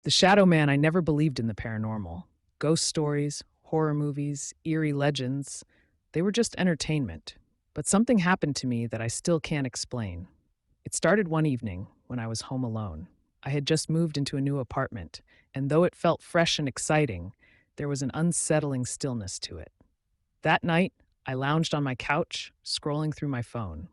The Shadow Man, I never believed in the paranormal. Ghost stories, horror movies, eerie legends, they were just entertainment. But something happened to me that I still can't explain. It started one evening when I was home alone. I had just moved into a new apartment, and though it felt fresh and exciting, there was an unsettling stillness to it. That night, I lounged on my couch, scrolling through my phone.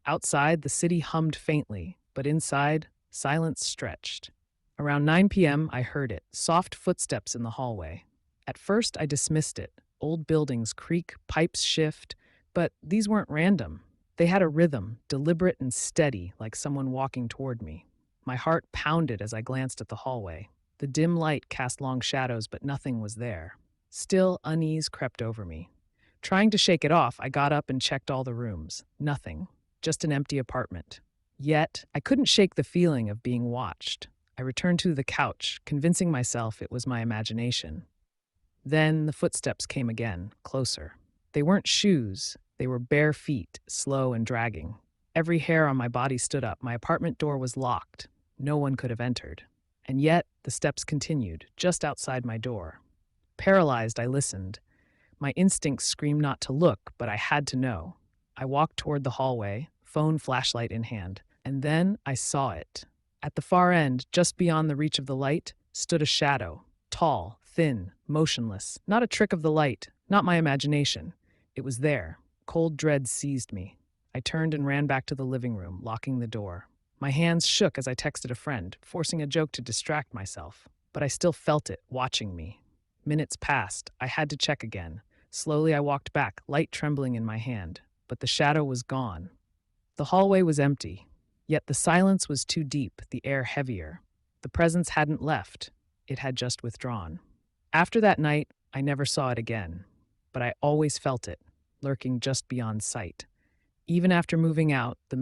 Outside, the city hummed faintly, but inside, silence stretched. Around 9 p.m., I heard it, soft footsteps in the hallway. At first, I dismissed it. Old buildings creak, pipes shift, but these weren't random. They had a rhythm, deliberate and steady, like someone walking toward me. My heart pounded as I glanced at the hallway. The dim light cast long shadows, but nothing was there. Still, unease crept over me. Trying to shake it off, I got up and checked all the rooms. Nothing. Just an empty apartment. Yet, I couldn't shake the feeling of being watched. I returned to the couch, convincing myself it was my imagination. Then the footsteps came again, closer. They weren't shoes, they were bare feet, slow and dragging. Every hair on my body stood up. My apartment door was locked. No one could have entered. And yet, the steps continued, just outside my door. Paralyzed, I listened. My instincts screamed not to look, but I had to know. I walked toward the hallway, phone flashlight in hand, and then I saw it. At the far end, just beyond the reach of the light, stood a shadow, tall, thin, motionless. Not a trick of the light, not my imagination. It was there. Cold dread seized me. I turned and ran back to the living room, locking the door. My hands shook as I texted a friend, forcing a joke to distract myself. But I still felt it, watching me. Minutes passed. I had to check again. Slowly I walked back, light trembling in my hand. But the shadow was gone. The hallway was empty. Yet the silence was too deep, the air heavier. The presence hadn't left. It had just withdrawn. After that night, I never saw it again. But I always felt it, lurking just beyond sight. Even after moving out, the